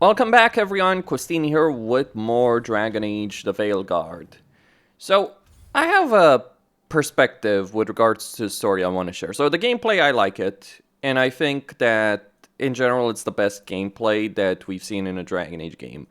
Welcome back everyone, Costin here with more Dragon Age the Veilguard. So, I have a perspective with regards to the story I want to share. So the gameplay, I like it, and I think that in general it's the best gameplay that we've seen in a Dragon Age game.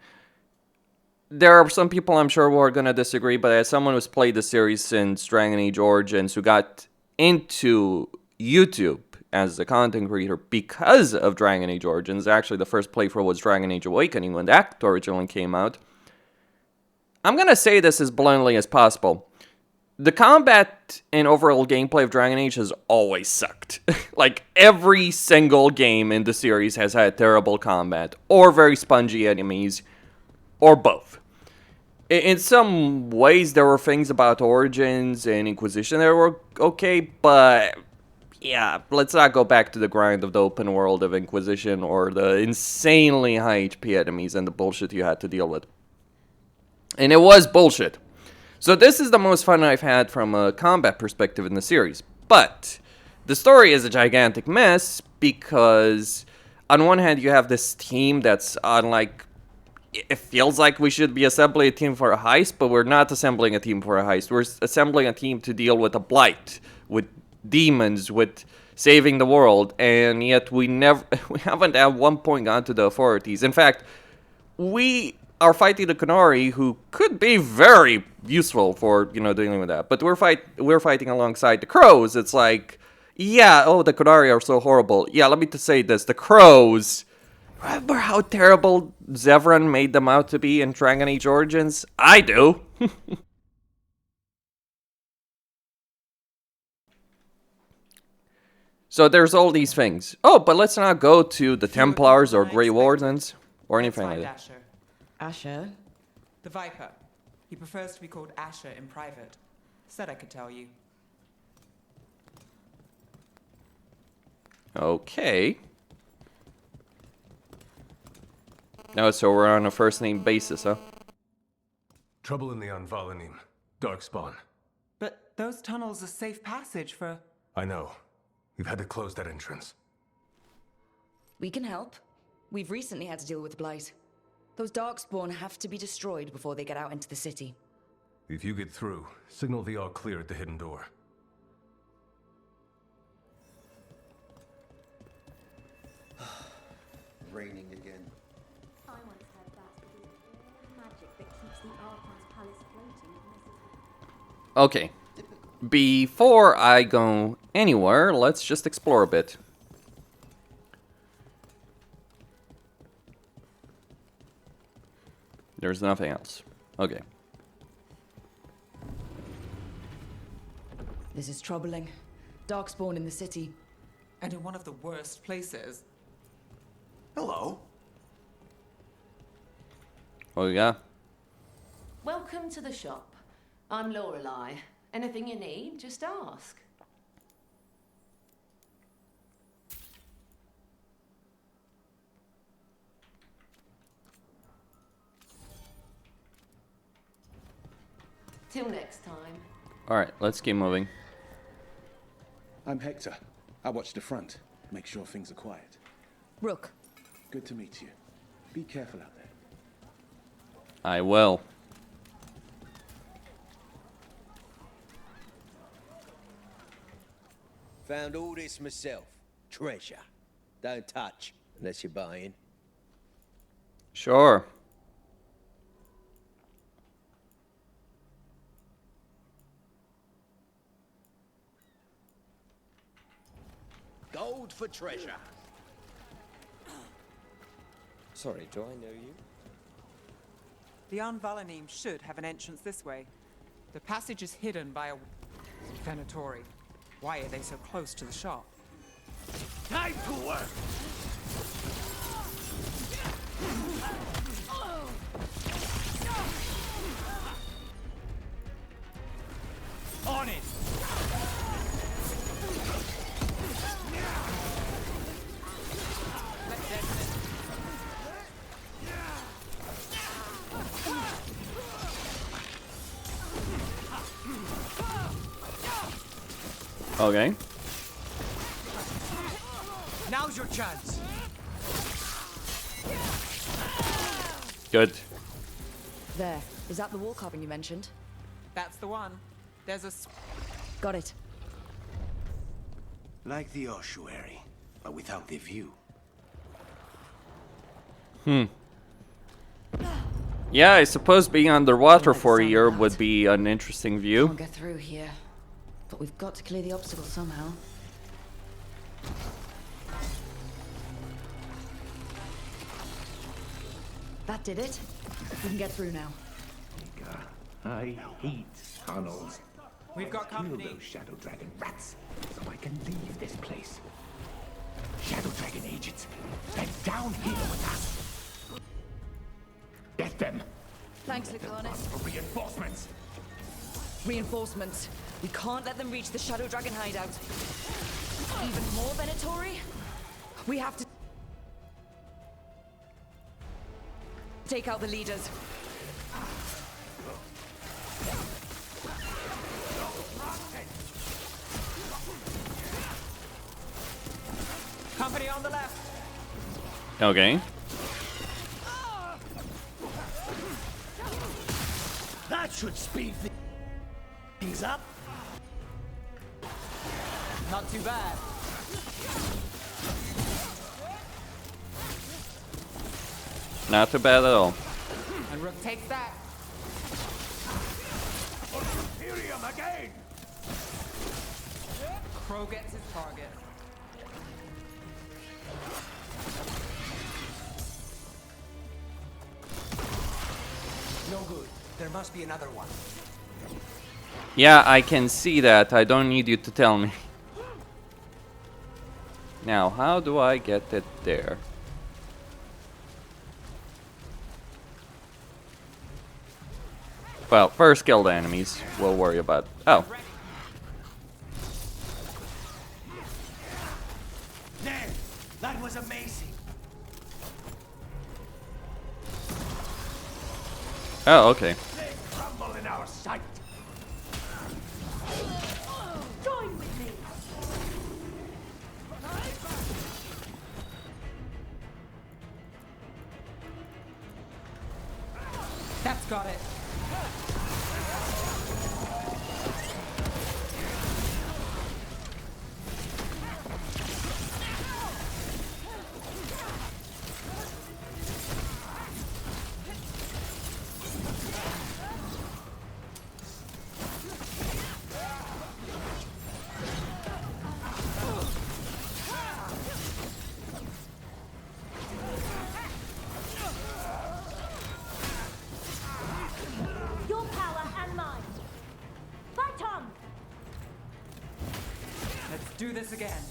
There are some people I'm sure who are going to disagree, but as someone who's played the series since Dragon Age Origins, who got into YouTube as a content creator because of Dragon Age Origins. Actually, the first playthrough was Dragon Age Awakening when that originally came out. I'm gonna say this as bluntly as possible. The combat and overall gameplay of Dragon Age has always sucked. Like, every single game in the series has had terrible combat, or very spongy enemies, or both. In some ways, there were things about Origins and Inquisition that were okay, but yeah, let's not go back to the grind of the open world of Inquisition or the insanely high HP enemies and the bullshit you had to deal with. And it was bullshit. So this is the most fun I've had from a combat perspective in the series. But the story is a gigantic mess because on one hand you have this team that's on, like, it feels like we should be assembling a team for a heist, but we're not assembling a team for a heist. We're assembling a team to deal with a blight, with demons, with saving the world, and yet we haven't at one point gone to the authorities. In fact, we are fighting the Qunari, who could be very useful for, you know, dealing with that. But we're fighting alongside the Crows. It's like, yeah, oh, the Qunari are so horrible. Yeah, let me just say this: the Crows. Remember how terrible Zevran made them out to be in Dragon Age Origins? I do. So there's all these things. Oh, but let's not go to the Templars or Grey Wardens or anything like that. Asher? The Viper. He prefers to be called Asher in private. Said I could tell you. Okay. No, so we're on a first-name basis, huh? Trouble in the Anvalanim. Darkspawn. But those tunnels are safe passage for... I know. We've had to close that entrance. We can help. We've recently had to deal with Blight. Those darkspawn have to be destroyed before they get out into the city. If you get through, signal the all clear at the hidden door. Raining again. I once heard that's because of all the magic that keeps the Archon's palace floating and messes with. Okay. Before I go anywhere, let's just explore a bit. There's nothing else. Okay. This is troubling. Darkspawn in the city. And in one of the worst places. Hello. What we got? Welcome to the shop. I'm Lorelei. Anything you need, just ask. Till next time. Alright, let's keep moving. I'm Hector. I watch the front. Make sure things are quiet. Rook. Good to meet you. Be careful out there. I will. Found all this myself. Treasure. Don't touch unless you're buying. Sure. Gold for treasure. Sorry, do I know you? The Anvalanim should have an entrance this way. The passage is hidden by a... Venatori. Why are they so close to the shop? Time to work! On it! Okay. Now's your chance. Good. There. Is that the wall carving you mentioned? That's the one. There's a... Got it. Like the ossuary, but without the view. Yeah, I suppose being underwater for a year would be an interesting view. Can't get through here. But we've got to clear the obstacle somehow. That did it. We can get through now. I hate tunnels. We've got Kill company. those Shadow Dragon rats, so I can leave this place. Shadow Dragon agents, they're down here with us. Get them. Thanks, Licklarnit. For reinforcements. Reinforcements. We can't let them reach the Shadow Dragon hideout. Even more Venatori? We have to take out the leaders. Company on the left. Okay. That should speed things up. Not too bad. Not too bad at all. And Rook takes that. Imperium again. Crow gets his target. No good. There must be another one. Yeah, I can see that. I don't need you to tell me. Now, how do I get it there? Well, first kill the enemies. We'll worry about... Oh. There! That was amazing! Oh, okay. They crumble in our sight. Join with me. That's got it. Your power and mine. Fight on. Let's do this again.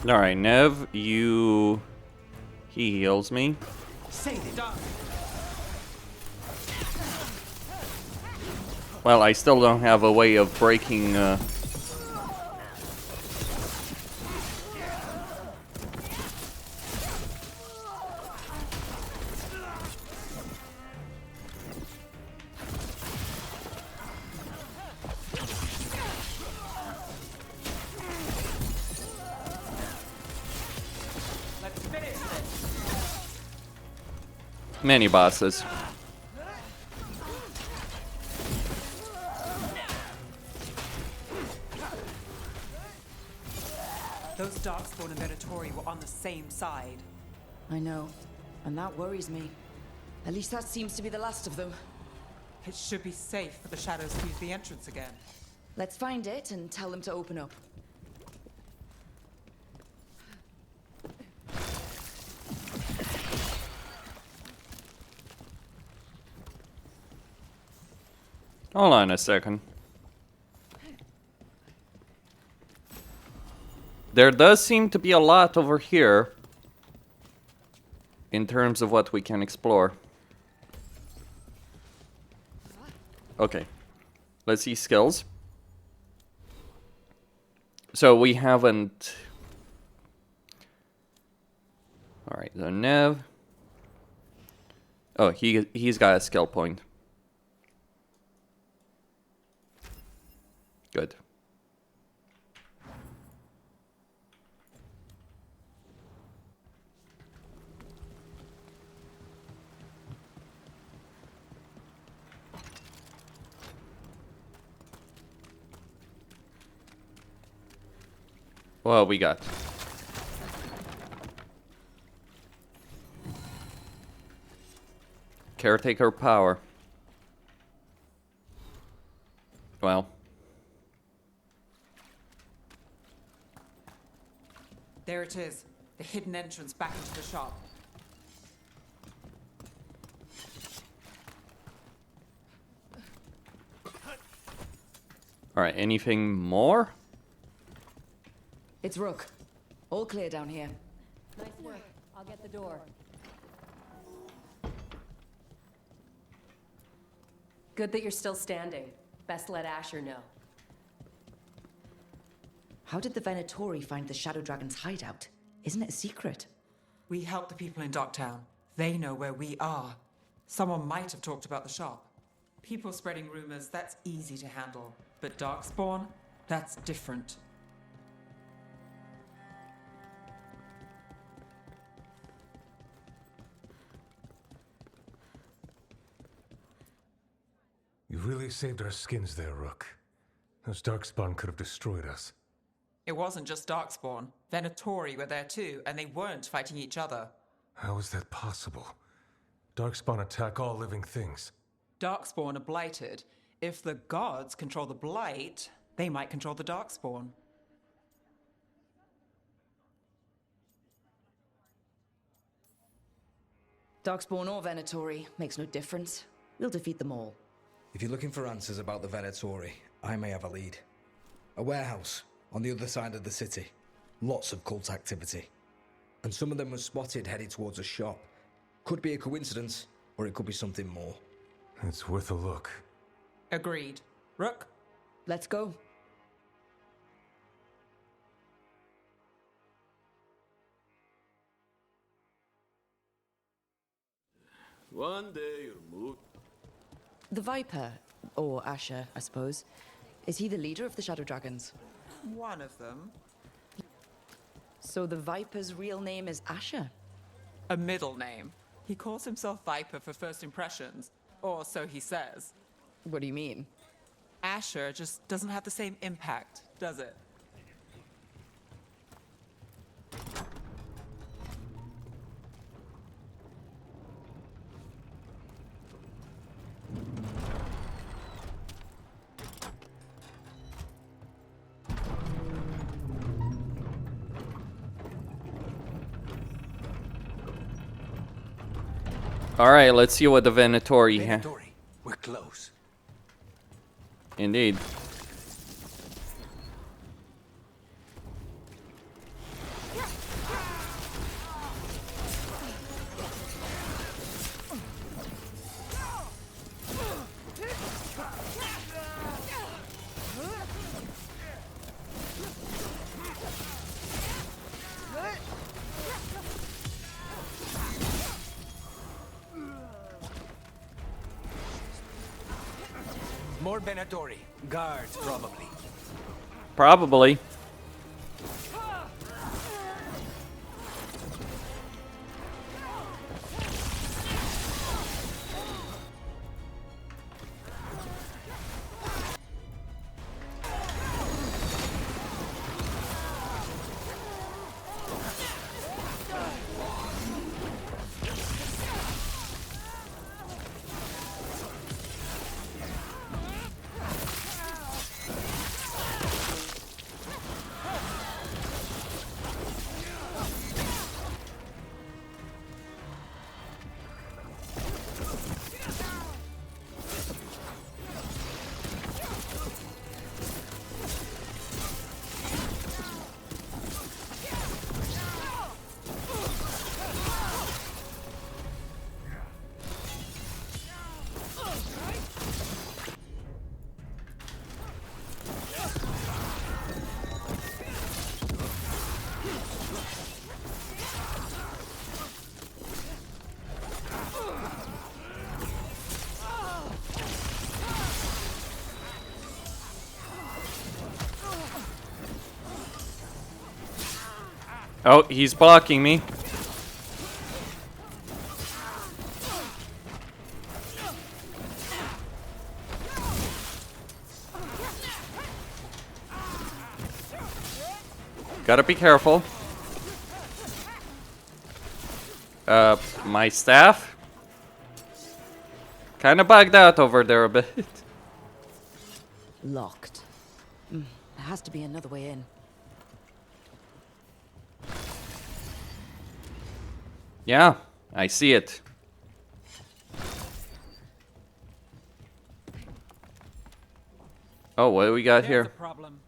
Alright, Nev, you... He heals me. Say it. Done. Well, I still don't have a way of breaking... Let's finish this. many bosses. Those darkspawn and Mederic were on the same side. I know. And that worries me. At least that seems to be the last of them. It should be safe for the shadows to use the entrance again. Let's find it and tell them to open up. Hold on a second. There does seem to be a lot over here in terms of what we can explore. Okay, let's see skills. So we haven't... Alright, so Nev... Oh, he's got a skill point. Good. What we got? Caretaker power. Well. There it is. The hidden entrance back into the shop. Alright, anything more? It's Rook. All clear down here. Nice work. I'll get the door. Good that you're still standing. Best let Asher know. How did the Venatori find the Shadow Dragon's hideout? Isn't it a secret? We help the people in Docktown. They know where we are. Someone might have talked about the shop. People spreading rumors, that's easy to handle. But darkspawn, that's different. You really saved our skins there, Rook. Those darkspawn could have destroyed us. It wasn't just darkspawn. Venatori were there too, and they weren't fighting each other. How is that possible? Darkspawn attack all living things. Darkspawn are blighted. If the gods control the blight, they might control the darkspawn. Darkspawn or Venatori, makes no difference. We'll defeat them all. If you're looking for answers about the Venatori, I may have a lead. A warehouse on the other side of the city. Lots of cult activity. And some of them were spotted headed towards a shop. Could be a coincidence, or it could be something more. It's worth a look. Agreed. Rook? Let's go. One day you'll move. The Viper, or Asher, I suppose. Is he the leader of the Shadow Dragons? One of them. So the Viper's real name is Asher? A middle name. He calls himself Viper for first impressions. Or so he says. What do you mean? Asher just doesn't have the same impact, does it? Alright, let's see what the Venatori has. Venatori, we're close. Indeed. More Venatori. Guards, probably. Probably. Oh, he's blocking me. Gotta be careful. My staff? Kinda bugged out over there a bit. Locked. There has to be another way in. Yeah, I see it. Oh, what do we got here? Problem.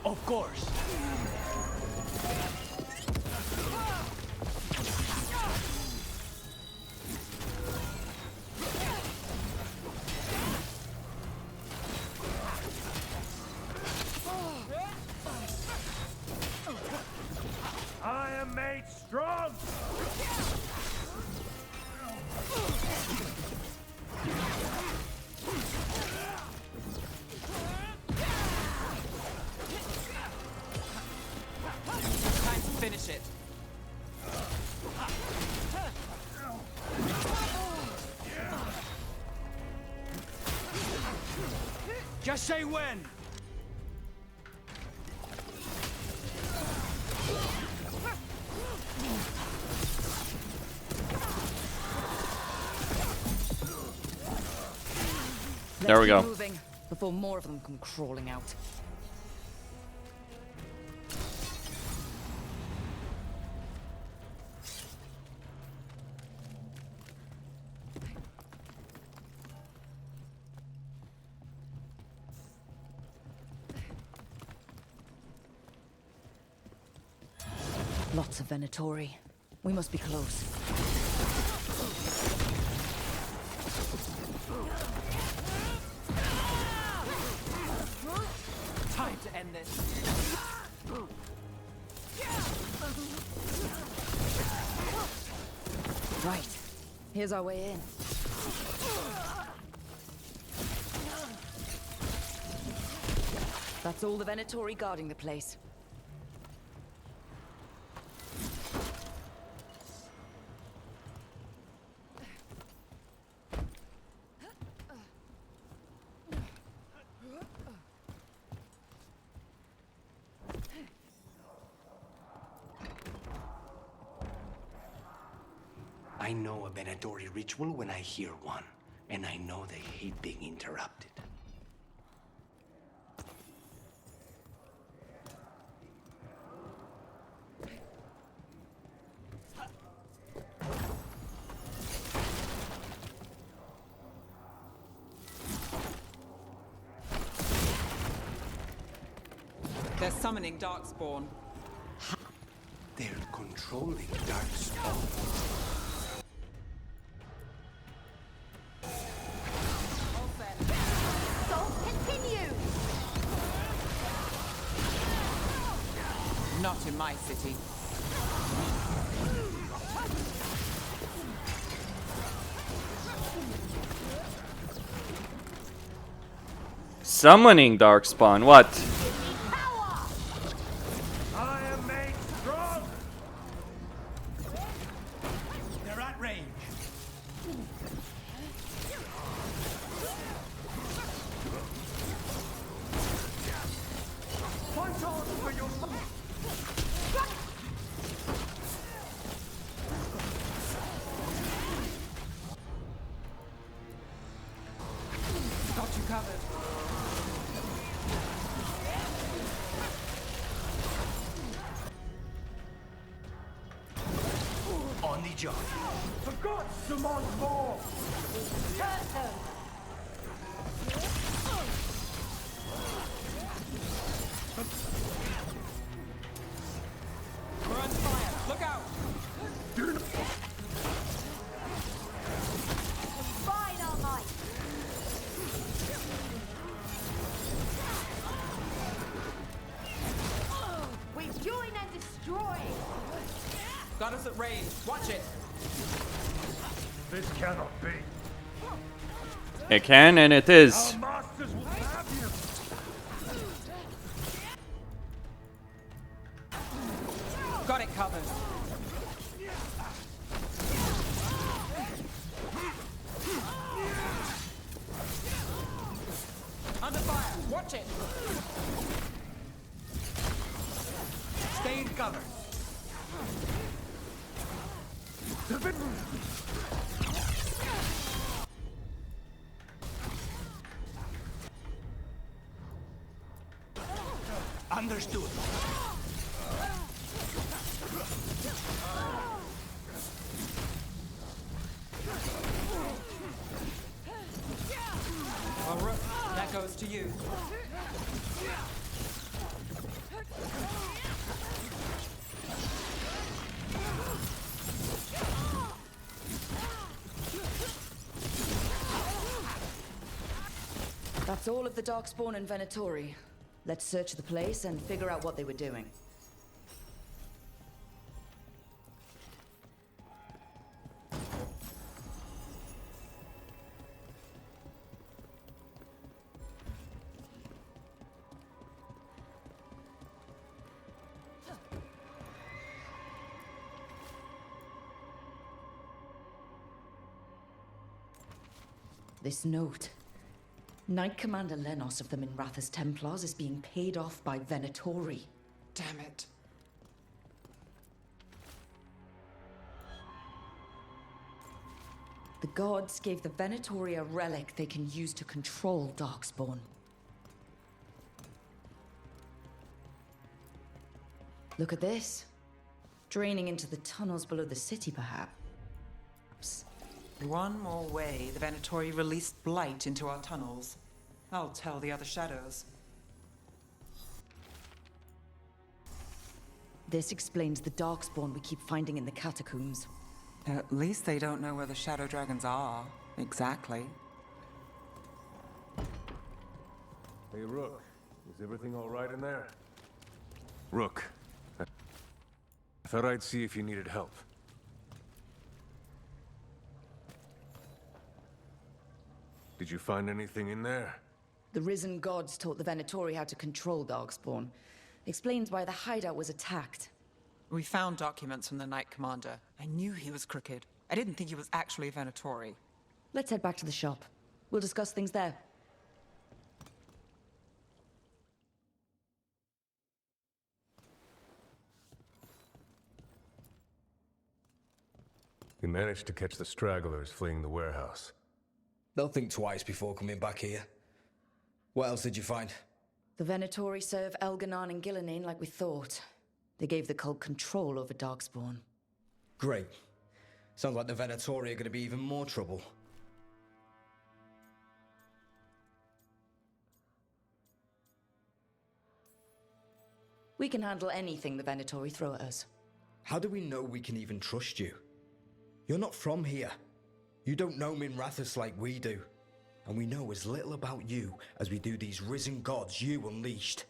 Of course. I am made strong. Time to finish it. Just say when. There we go. Moving before more of them come crawling out. Lots of Venatori. We must be close. Time to end this. Right. Here's our way in. That's all the Venatori guarding the place. I know a Venatori ritual when I hear one, and I know they hate being interrupted. They're summoning darkspawn. They're controlling darkspawn. Not in my city. Summoning darkspawn, what? I am made strong. They're at range. Punch on for your. Got you covered. On the job. Forgot Simon more. We're on fire. Look out! Fine, all right. We join and destroy. Got us at range. Watch it. This cannot be. It can and it is. Our masters will have you. Got it covered. Under fire. Watch it! Stay in cover. Understood. Well, Rook, that goes to you. That's all of the darkspawn and Venatori. Let's search the place and figure out what they were doing. This note. Knight Commander Lenos of the Minrathous Templars is being paid off by Venatori. Damn it. The gods gave the Venatori a relic they can use to control darkspawn. Look at this. Draining into the tunnels below the city, perhaps. One more way the Venatori released blight into our tunnels. I'll tell the other shadows. This explains the darkspawn we keep finding in the catacombs. At least they don't know where the shadow dragons are. Exactly. Hey, Rook. Is everything all right in there? Rook. I thought I'd see if you needed help. Did you find anything in there? The risen gods taught the Venatori how to control darkspawn. Explains why the hideout was attacked. We found documents from the Knight Commander. I knew he was crooked. I didn't think he was actually a Venatori. Let's head back to the shop. We'll discuss things there. We managed to catch the stragglers fleeing the warehouse. They'll think twice before coming back here. What else did you find? The Venatori serve Elganon and Gillinane like we thought. They gave the cult control over darkspawn. Great. Sounds like the Venatori are going to be even more trouble. We can handle anything the Venatori throw at us. How do we know we can even trust you? You're not from here. You don't know Minrathous like we do. And we know as little about you as we do these risen gods you unleashed.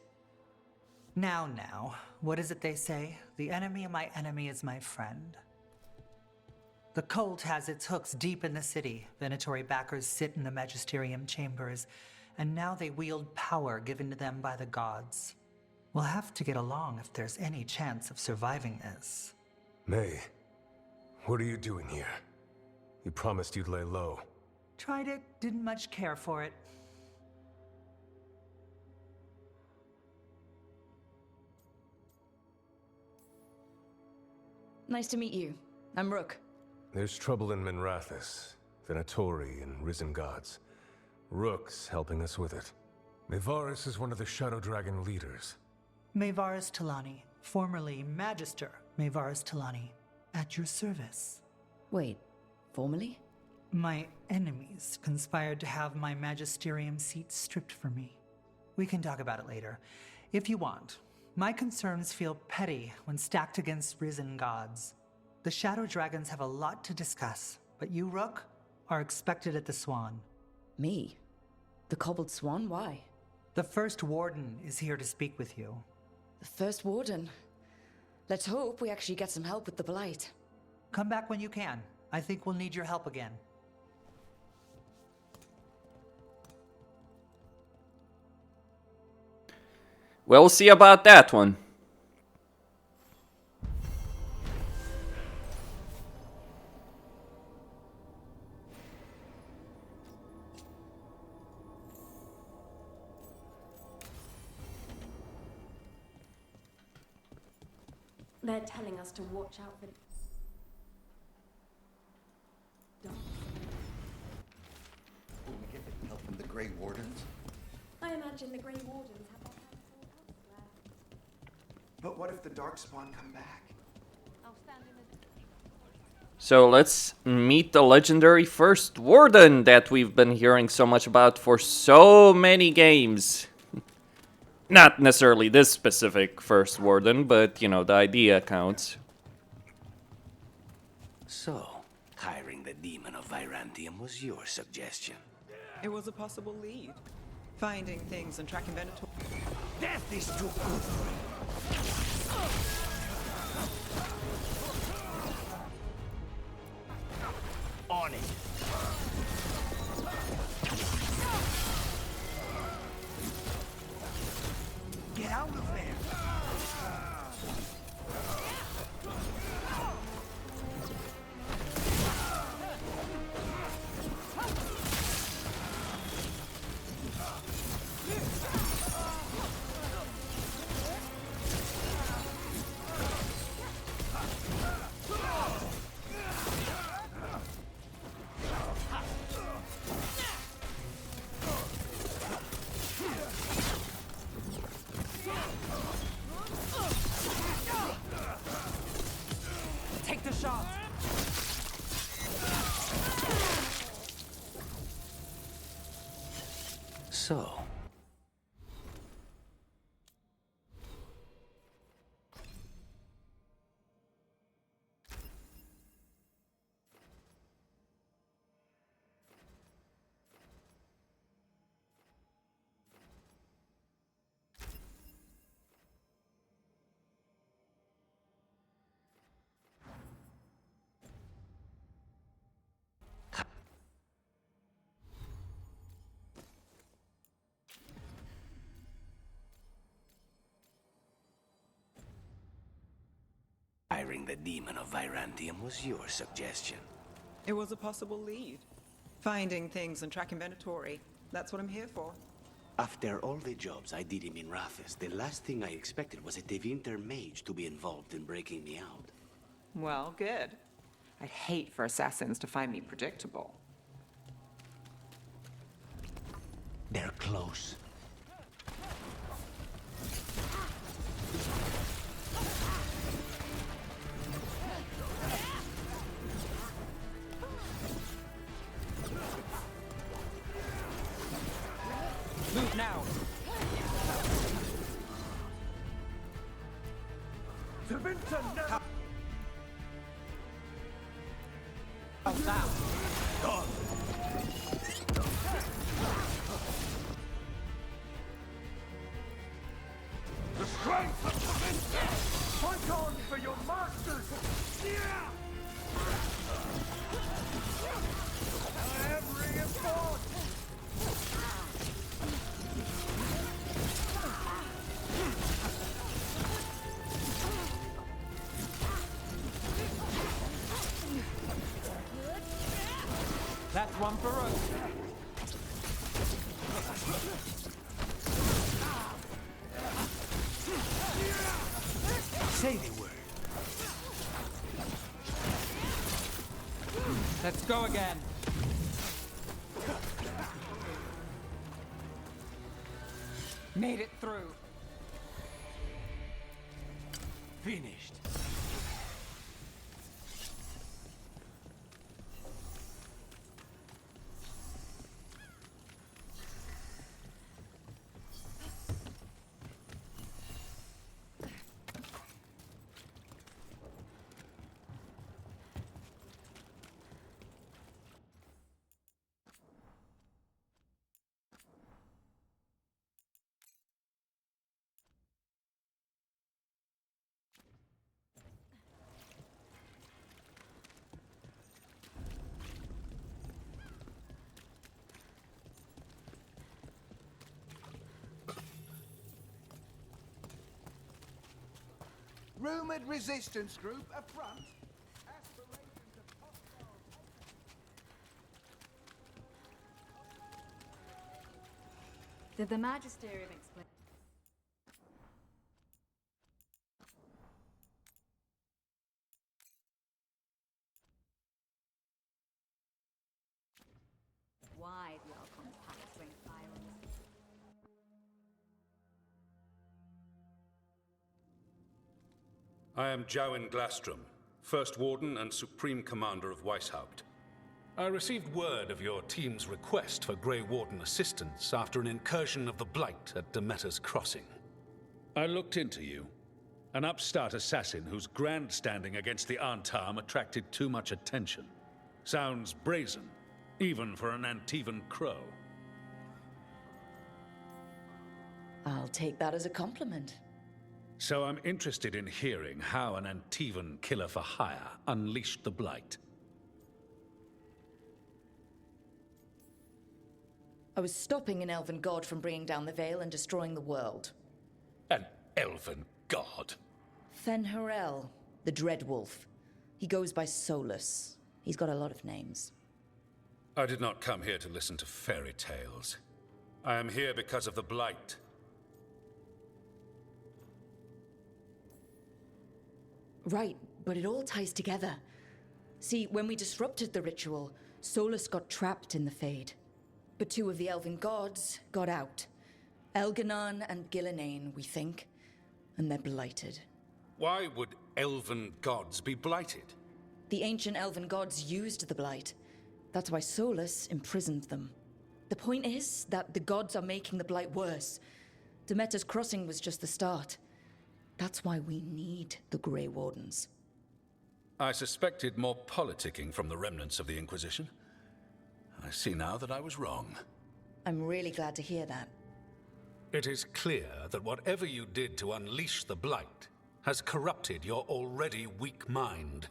Now, what is it they say? The enemy of my enemy is my friend. The cult has its hooks deep in the city. Venatori backers sit in the magisterium chambers, and now they wield power given to them by the gods. We'll have to get along if there's any chance of surviving this. May, what are you doing here? You promised you'd lay low. Tried it, didn't much care for it. Nice to meet you. I'm Rook. There's trouble in Minrathous, Venatori and risen gods. Rook's helping us with it. Mevaris is one of the Shadow Dragon leaders. Mevaris Talani, formerly Magister Mevaris Talani, at your service. Wait, formally? My enemies conspired to have my magisterium seat stripped from me. We can talk about it later, if you want. My concerns feel petty when stacked against risen gods. The Shadow Dragons have a lot to discuss, but you, Rook, are expected at the Swan. Me? The Cobbled Swan? Why? The First Warden is here to speak with you. The First Warden? Let's hope we actually get some help with the Blight. Come back when you can. I think we'll need your help again. We'll see about that one. They're telling us to watch out for dogs. Will we get any help from the Grey Wardens? I imagine the Grey Wardens have their council elsewhere. But what if the darkspawn come back? So let's meet the legendary First Warden that we've been hearing so much about for so many games. Not necessarily this specific First Warden, but, you know, the idea counts. So, hiring the demon of Virantium was your suggestion. It was a possible lead. Finding things and tracking Venatori. Death is too good for him. On it. Get out of there! Take the shot! So, hiring the demon of Virantium was your suggestion. It was a possible lead. Finding things and tracking Venatori. That's what I'm here for. After all the jobs I did in Minrathous, the last thing I expected was a Tevinter mage to be involved in breaking me out. Well, good. I'd hate for assassins to find me predictable. They're close. Move now! Tevinter now! How's that? Gone! The strength of Tevinter! Fight on for your masters! Yeah! I am reinforced! That's one for Rook. Say the word. Let's go again. Made it through. Finished. Rumored resistance group up front. Aspirations of hostile. Did the Magisterium explain? I am Jowin Glastrom, First Warden and Supreme Commander of Weishaupt. I received word of your team's request for Grey Warden assistance after an incursion of the Blight at Demeter's Crossing. I looked into you. An upstart assassin whose grandstanding against the Antam attracted too much attention. Sounds brazen, even for an Antivan crow. I'll take that as a compliment. So I'm interested in hearing how an Antivan killer for hire unleashed the Blight. I was stopping an elven god from bringing down the Veil and destroying the world. An elven god? Fen'Harel, the Dreadwolf. He goes by Solus. He's got a lot of names. I did not come here to listen to fairy tales. I am here because of the Blight. Right, but it all ties together. See, when we disrupted the ritual, Solus got trapped in the Fade. But two of the elven gods got out. Elganon and Gillenane, we think. And they're blighted. Why would elven gods be blighted? The ancient elven gods used the blight. That's why Solus imprisoned them. The point is that the gods are making the blight worse. Demeter's Crossing was just the start. That's why we need the Grey Wardens. I suspected more politicking from the remnants of the Inquisition. I see now that I was wrong. I'm really glad to hear that. It is clear that whatever you did to unleash the Blight has corrupted your already weak mind.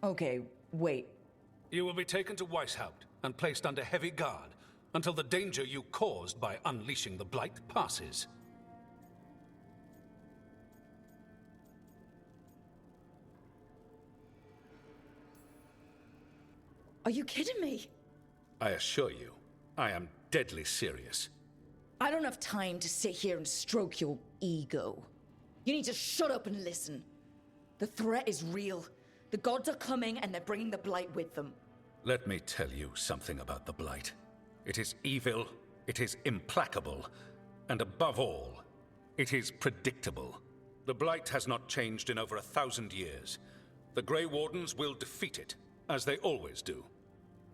Okay, wait. You will be taken to Weishaupt and placed under heavy guard until the danger you caused by unleashing the Blight passes. Are you kidding me? I assure you, I am deadly serious. I don't have time to sit here and stroke your ego. You need to shut up and listen. The threat is real. The gods are coming and they're bringing the Blight with them. Let me tell you something about the Blight. It is evil, it is implacable, and above all, it is predictable. The Blight has not changed in over 1,000 years. The Grey Wardens will defeat it, as they always do.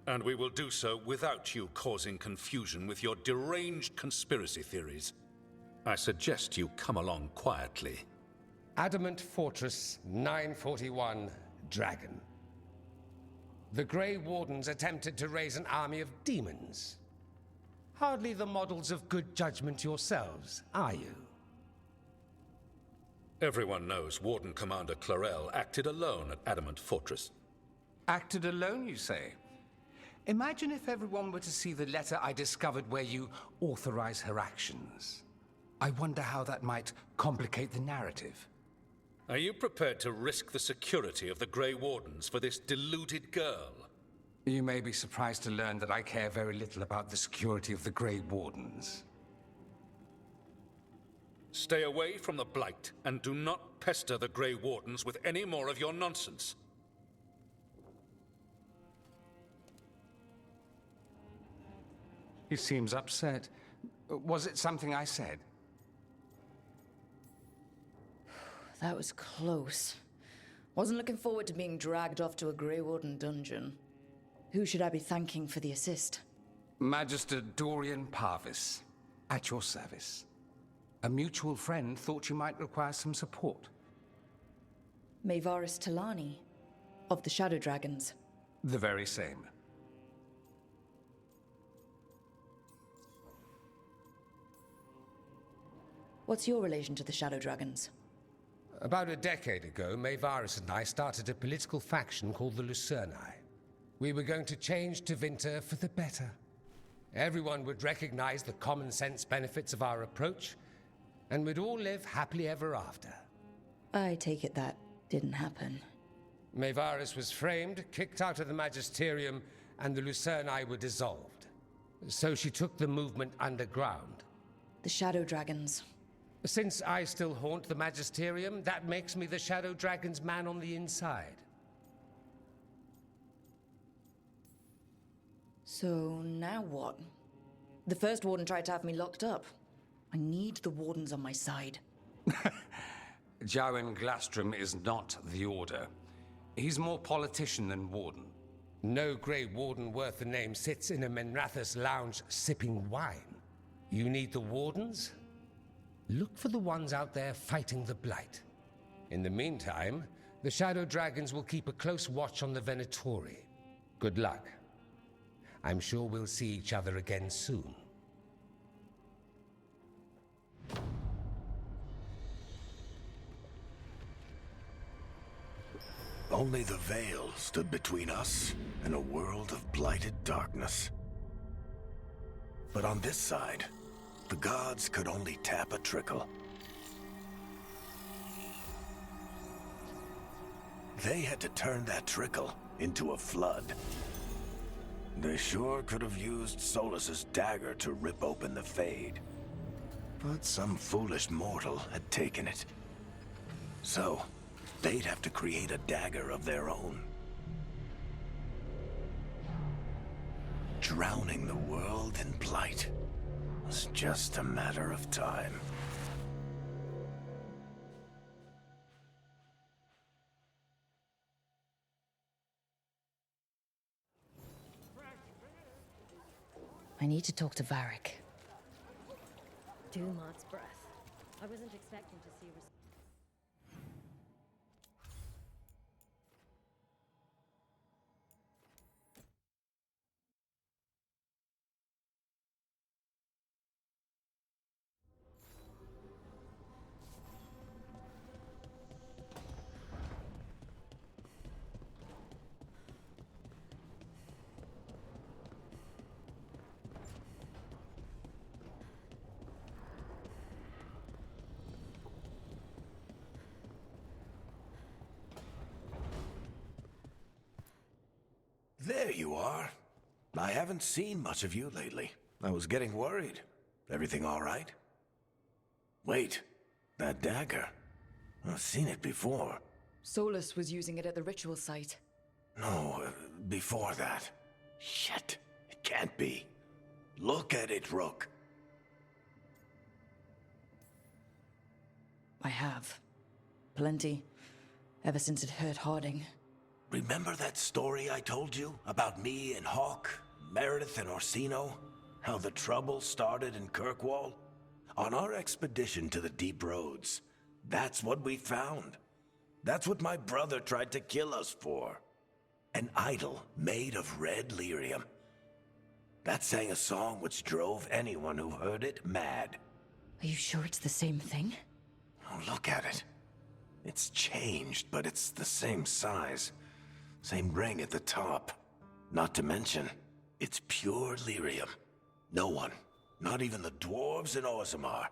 And we will do so without you causing confusion with your deranged conspiracy theories. I suggest you come along quietly. Adamant Fortress 941, Dragon. The Grey Wardens attempted to raise an army of demons. Hardly the models of good judgment yourselves, are you? Everyone knows Warden Commander Clarel acted alone at Adamant Fortress. Acted alone, you say? Imagine if everyone were to see the letter I discovered where you authorize her actions. I wonder how that might complicate the narrative. Are you prepared to risk the security of the Grey Wardens for this deluded girl? You may be surprised to learn that I care very little about the security of the Grey Wardens. Stay away from the Blight, and do not pester the Grey Wardens with any more of your nonsense. He seems upset. Was it something I said? That was close. Wasn't looking forward to being dragged off to a Grey Warden dungeon. Who should I be thanking for the assist? Magister Dorian Parvis, at your service. A mutual friend thought you might require some support. Mayvaris Talani, of the Shadow Dragons. The very same. What's your relation to the Shadow Dragons? About a decade ago, Mayvaris and I started a political faction called the Lucerni. We were going to change Tevinter for the better. Everyone would recognize the common sense benefits of our approach, and we'd all live happily ever after. I take it that didn't happen. Mayvaris was framed, kicked out of the Magisterium, and the Lucerni were dissolved. So she took the movement underground. The Shadow Dragons. Since I still haunt the Magisterium, that makes me the Shadow Dragon's man on the inside. So now what? The First Warden tried to have me locked up. I need the Wardens on my side. Jowen Glastrom is not the Order. He's more politician than warden. No Grey Warden worth the name sits in a Minrathous lounge sipping wine. You need the Wardens? Look for the ones out there fighting the Blight. In the meantime, the Shadow Dragons will keep a close watch on the Venatori. Good luck. I'm sure we'll see each other again soon. Only the veil stood between us and a world of blighted darkness. But on this side, the gods could only tap a trickle. They had to turn that trickle into a flood. They sure could have used Solus's dagger to rip open the Fade. But some foolish mortal had taken it. So, they'd have to create a dagger of their own. Drowning the world in blight was just a matter of time. I need to talk to Varric. Dumart's breath. I wasn't expecting to see There you are. I haven't seen much of you lately. I was getting worried. Everything all right? Wait, that dagger. I've seen it before. Solus was using it at the ritual site. No, before that. Shit, it can't be. Look at it, Rook. I have. Plenty. Ever since it hurt Harding. Remember that story I told you about me and Hawk, Meredith and Orsino? How the trouble started in Kirkwall? On our expedition to the Deep Roads, that's what we found. That's what my brother tried to kill us for. An idol made of red lyrium. That sang a song which drove anyone who heard it mad. Are you sure it's the same thing? Oh, look at it. It's changed, but it's the same size. Same ring at the top. Not to mention, it's pure lyrium. No one, not even the dwarves in Orzammar,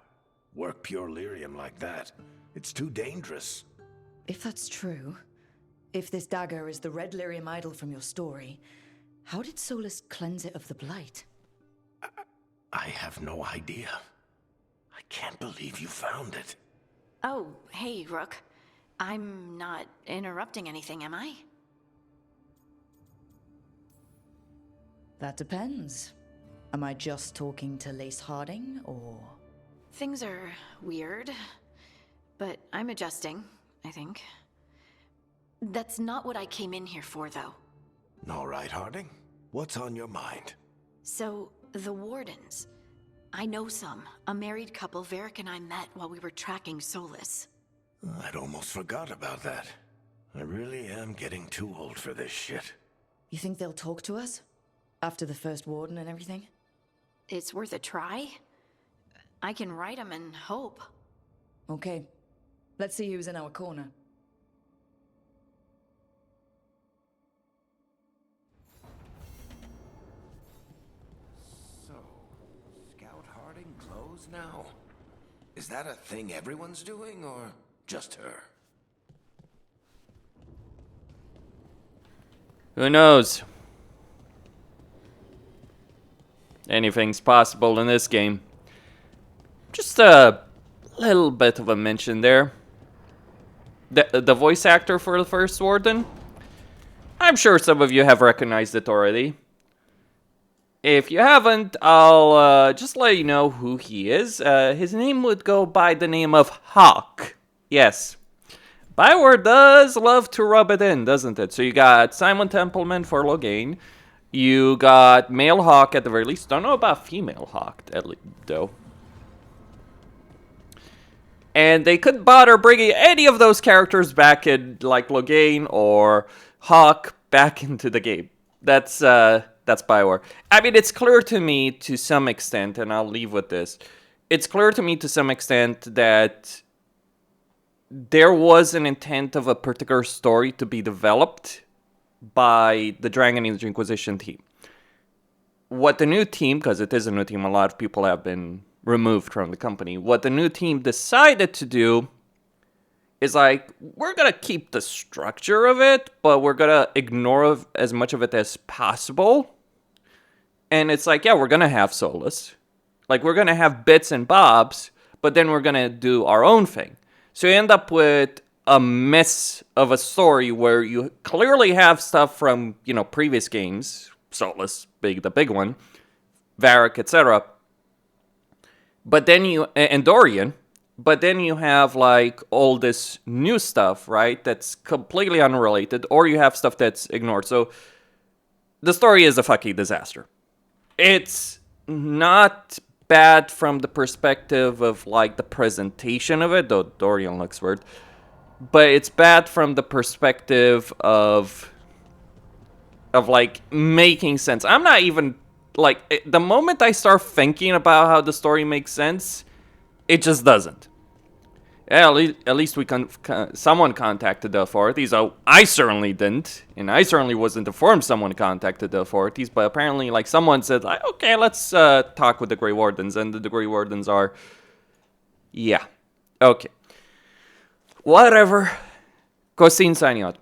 work pure lyrium like that. It's too dangerous. If that's true, if this dagger is the red lyrium idol from your story, how did Solus cleanse it of the blight? I have no idea. I can't believe you found it. Oh, hey, Rook. I'm not interrupting anything, am I? That depends. Am I just talking to Lace Harding, or...? Things are weird, but I'm adjusting, I think. That's not what I came in here for, though. All right, Harding. What's on your mind? So, the Wardens. I know some. A married couple Varric and I met while we were tracking Solus. I'd almost forgot about that. I really am getting too old for this shit. You think they'll talk to us? After the first warden and everything? It's worth a try. I can write them and hope. Okay. Let's see who's in our corner. So, Scout Harding clothes now? Is that a thing everyone's doing, or just her? Who knows? Anything's possible in this game. Just a little bit of a mention there. The voice actor for the first warden? I'm sure some of you have recognized it already. If you haven't, I'll just let you know who he is. His name would go by the name of Hawk. Yes. Bioware does love to rub it in, doesn't it? So you got Simon Templeman for Loghain. You got male Hawk at the very least. Don't know about female Hawk, though. And they couldn't bother bringing any of those characters back in, like Loghain or Hawk, back into the game. That's Bioware. I mean, it's clear to me to some extent, and I'll leave with this. It's clear to me to some extent that there was an intent of a particular story to be developed by the Dragon Age Inquisition team. What the new team, because it is a new team, a lot of people have been removed from the company. What the new team decided to do is like, we're going to keep the structure of it, but we're going to ignore as much of it as possible. And it's like, yeah, we're going to have Solus. Like, we're going to have bits and bobs, but then we're going to do our own thing. So you end up with a mess of a story where you clearly have stuff from, you know, previous games, Solus, the big one, Varric, etc. But then and Dorian, but then you have like all this new stuff, right? That's completely unrelated, or you have stuff that's ignored. So the story is a fucking disaster. It's not bad from the perspective of like the presentation of it, though Dorian looks weird. But it's bad from the perspective of like making sense. I'm not even like, the moment I start thinking about how the story makes sense, it just doesn't. Yeah, at least someone contacted the authorities. I certainly didn't, and I certainly wasn't informed someone contacted the authorities, but apparently, like, someone said, like, okay, let's talk with the Grey Wardens, and the Grey Wardens are, yeah, okay. Whatever. Costin signing out.